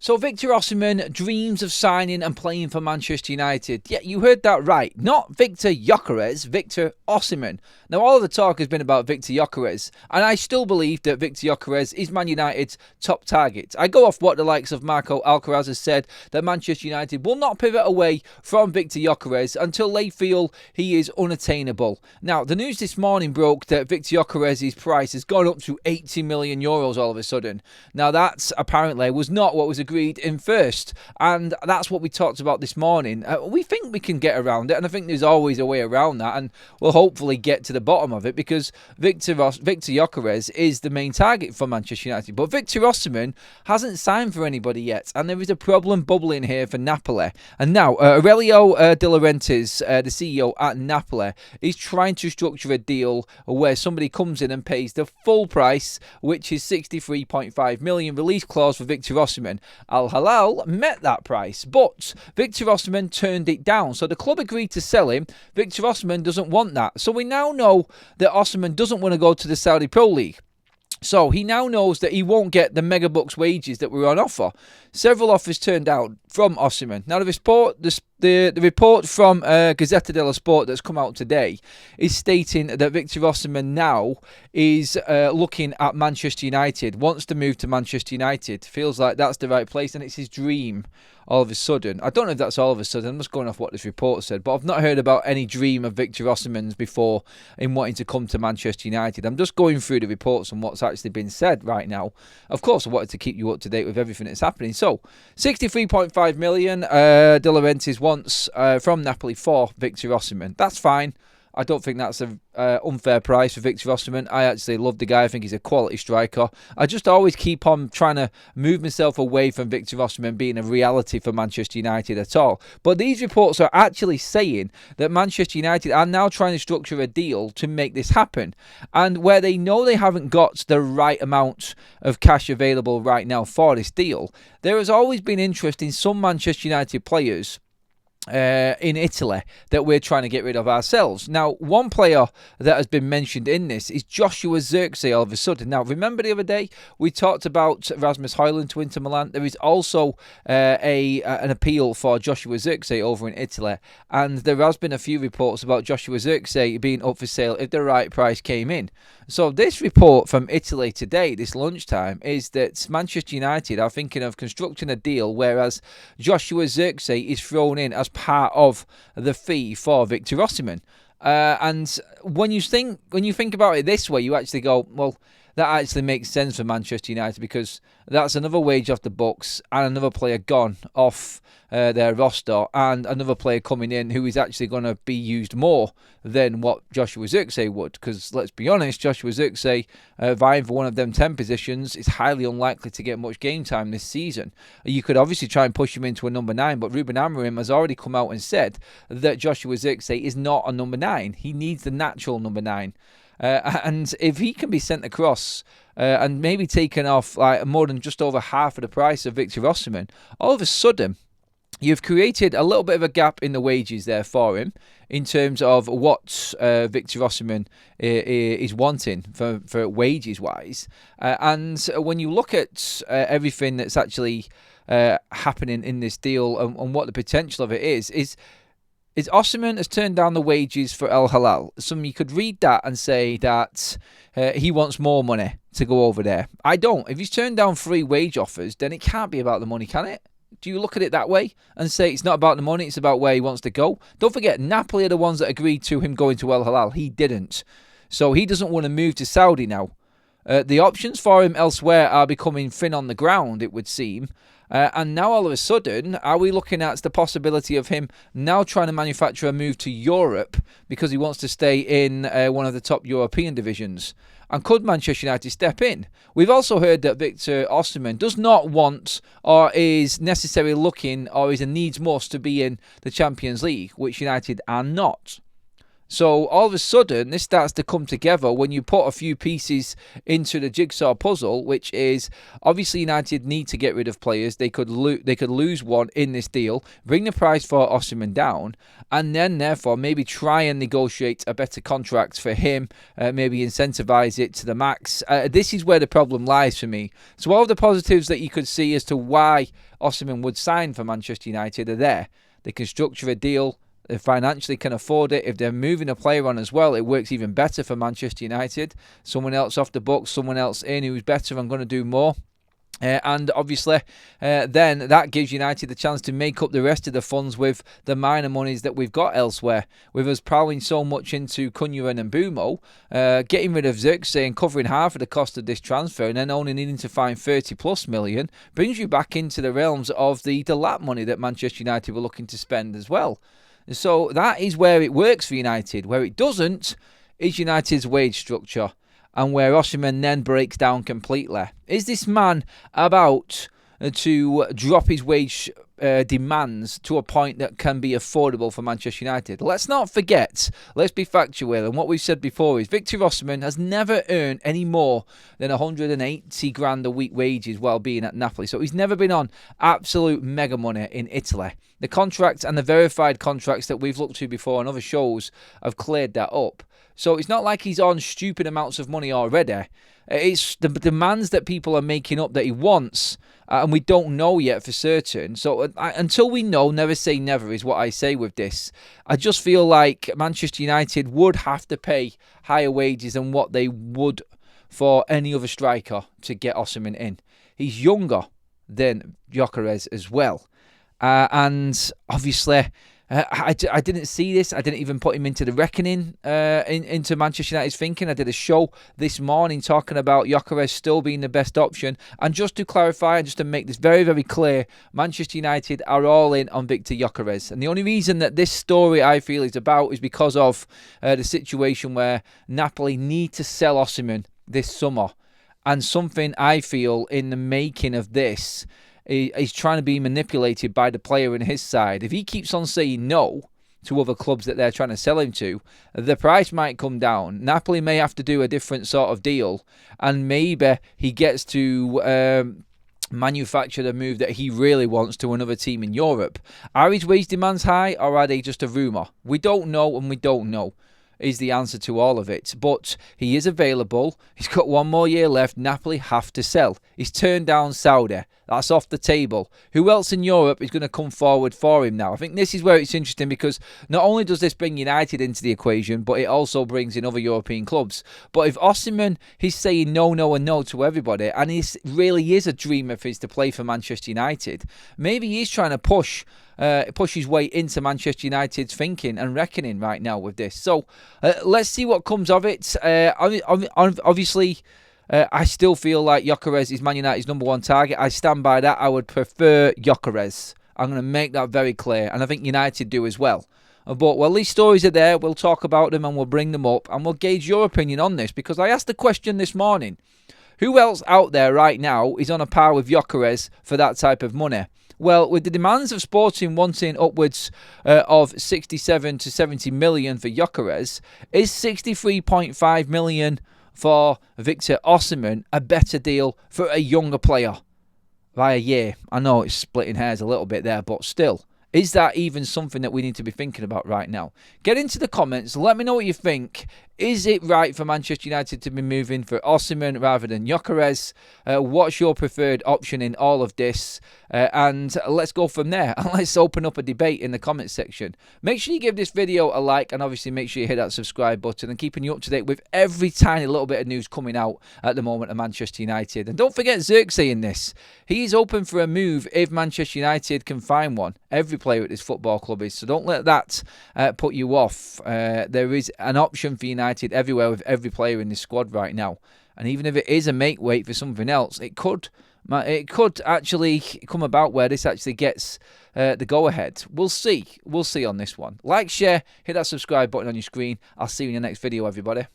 So Victor Osimhen dreams of signing and playing for Manchester United. Yeah, you heard that right. Not Victor Gyökeres, Victor Osimhen. Now, all of the talk has been about Victor Gyökeres, and I still believe that Victor Gyökeres is Man United's top target. I go off what the likes of Marco Alcaraz has said, that Manchester United will not pivot away from Victor Gyökeres until they feel he is unattainable. Now, the news this morning broke that Victor Gyökeres' price has gone up to €80 million all of a sudden. Now, that apparently was not what was agreed in first, and that's what we talked about this morning. We think we can get around it, and I think there's always a way around that, and we'll hopefully get to the bottom of it, because Victor Gyökeres is the main target for Manchester United. But Victor Osimhen hasn't signed for anybody yet, and there is a problem bubbling here for Napoli. And now Aurelio De Laurentiis, the CEO at Napoli, is trying to structure a deal where somebody comes in and pays the full price, which is 63.5 million release clause for Victor Osimhen. Al Hilal met that price, but Victor Osimhen turned it down. So the club agreed to sell him. Victor Osimhen doesn't want that. So we now know that Osimhen doesn't want to go to the Saudi Pro League. So he now knows that he won't get the mega bucks wages that were on offer. Several offers turned out from Osimhen. Now the report from Gazzetta dello Sport that's come out today is stating that Victor Osimhen now is looking at Manchester United, wants to move to Manchester United, feels like that's the right place, and it's his dream all of a sudden. I don't know if that's all of a sudden, I'm just going off what this report said, but I've not heard about any dream of Victor Osimhen's before in wanting to come to Manchester United. I'm just going through the reports and what's actually been said right now. Of course, I wanted to keep you up to date with everything that's happening. So, 63.5 million De Laurentiis wants from Napoli for Victor Osimhen. That's fine. I don't think that's an unfair price for Victor Osimhen. I actually love the guy. I think he's a quality striker. I just always keep on trying to move myself away from Victor Osimhen being a reality for Manchester United at all. But these reports are actually saying that Manchester United are now trying to structure a deal to make this happen. And where they know they haven't got the right amount of cash available right now for this deal, there has always been interest in some Manchester United players in Italy that we're trying to get rid of ourselves. Now, one player that has been mentioned in this is Joshua Zirkzee all of a sudden. Now, remember the other day we talked about Rasmus Højlund to Inter Milan? There is also an appeal for Joshua Zirkzee over in Italy, and there has been a few reports about Joshua Zirkzee being up for sale if the right price came in. So this report from Italy today, this lunchtime, is that Manchester United are thinking of constructing a deal whereas Joshua Zirkzee is thrown in as part of the fee for Victor Osimhen. And when you think about it this way, you actually go, well, that actually makes sense for Manchester United, because that's another wage off the books and another player gone off their roster, and another player coming in who is actually going to be used more than what Joshua Zirkzee would. Because let's be honest, Joshua Zirkzee vying for one of them 10 positions is highly unlikely to get much game time this season. You could obviously try and push him into a number 9, but Ruben Amorim has already come out and said that Joshua Zirkzee is not a number 9. He needs the natural number 9. And if he can be sent across and maybe taken off like more than just over half of the price of Victor Osimhen, all of a sudden you've created a little bit of a gap in the wages there for him in terms of what Victor Osimhen is wanting for wages wise. And when you look at everything that's actually happening in this deal and what the potential of it is Osimhen has turned down the wages for Al Hilal. You could read that and say that he wants more money to go over there. I don't. If he's turned down 3 wage offers, then it can't be about the money, can it? Do you look at it that way and say it's not about the money, it's about where he wants to go? Don't forget, Napoli are the ones that agreed to him going to Al Hilal. He didn't. So he doesn't want to move to Saudi now. The options for him elsewhere are becoming thin on the ground, it would seem. And now all of a sudden, are we looking at the possibility of him now trying to manufacture a move to Europe because he wants to stay in one of the top European divisions? And could Manchester United step in? We've also heard that Victor Osimhen does not want or is necessarily looking or is a needs must to be in the Champions League, which United are not. So all of a sudden, this starts to come together when you put a few pieces into the jigsaw puzzle, which is obviously United need to get rid of players. They could lose one in this deal, bring the price for Osimhen down, and then therefore maybe try and negotiate a better contract for him, maybe incentivize it to the max. This is where the problem lies for me. So all of the positives that you could see as to why Osimhen would sign for Manchester United are there. They can structure a deal. They financially can afford it. If they're moving a player on as well, it works even better for Manchester United. Someone else off the books, someone else in who's better and going to do more. And obviously, then that gives United the chance to make up the rest of the funds with the minor monies that we've got elsewhere. With us prowling so much into Cunha and Mbumo, getting rid of Gyökeres and covering half of the cost of this transfer, and then only needing to find 30+ million, brings you back into the realms of the lap money that Manchester United were looking to spend as well. So that is where it works for United. Where it doesn't is United's wage structure, and where Osimhen then breaks down completely. Is this man about to drop his wage demands to a point that can be affordable for Manchester United? Let's not forget, let's be factual, and what we've said before is Victor Osimhen has never earned any more than 180 grand a week wages while being at Napoli. So he's never been on absolute mega money in Italy. The contracts and the verified contracts that we've looked to before on other shows have cleared that up. So it's not like he's on stupid amounts of money already. It's the demands that people are making up that he wants, and we don't know yet for certain. So until we know, never say never is what I say with this. I just feel like Manchester United would have to pay higher wages than what they would for any other striker to get Osimhen in. He's younger than Gyökeres as well. And obviously, I didn't see this. I didn't even put him into the reckoning, into Manchester United's thinking. I did a show this morning talking about Gyökeres still being the best option. And just to clarify, and just to make this very, very clear, Manchester United are all in on Victor Gyökeres. And the only reason that this story, I feel, is about is because of the situation where Napoli need to sell Osimhen this summer. And something I feel in the making of this is trying to be manipulated by the player on his side. If he keeps on saying no to other clubs that they're trying to sell him to, the price might come down. Napoli may have to do a different sort of deal, and maybe he gets to manufacture the move that he really wants to another team in Europe. Are his wage demands high, or are they just a rumour? We don't know, and we don't know is the answer to all of it. But he is available. He's got one more year left. Napoli have to sell. He's turned down Saudi. That's off the table. Who else in Europe is going to come forward for him now? I think this is where it's interesting, because not only does this bring United into the equation, but it also brings in other European clubs. But if Osimhen, he's saying no, no and no to everybody, and he really is a dream of his to play for Manchester United, maybe he's trying to push his way into Manchester United's thinking and reckoning right now with this. So let's see what comes of it. Obviously, I still feel like Gyökeres is Man United's number one target. I stand by that. I would prefer Gyökeres. I'm going to make that very clear, and I think United do as well. But while these stories are there, we'll talk about them and we'll bring them up, and we'll gauge your opinion on this, because I asked the question this morning: who else out there right now is on a par with Gyökeres for that type of money? Well, with the demands of Sporting wanting upwards of 67 to 70 million for Gyökeres, is 63.5 million for Victor Osimhen a better deal for a younger player by a year? I know it's splitting hairs a little bit there, but still, is that even something that we need to be thinking about right now? Get into the comments. Let me know what you think. Is it right for Manchester United to be moving for Osimhen rather than Gyökeres? What's your preferred option in all of this? And let's go from there. And let's open up a debate in the comments section. Make sure you give this video a like, and obviously make sure you hit that subscribe button, and keeping you up to date with every tiny little bit of news coming out at the moment at Manchester United. And don't forget Gyökeres in this. He's open for a move if Manchester United can find one. Every player at this football club is. So don't let that put you off. There is an option for United everywhere with every player in this squad right now, and even if it is a make weight for something else, it could actually come about where this actually gets the go ahead. We'll see on this one. Like, share, hit that subscribe button on your screen. I'll see you in the next video, everybody.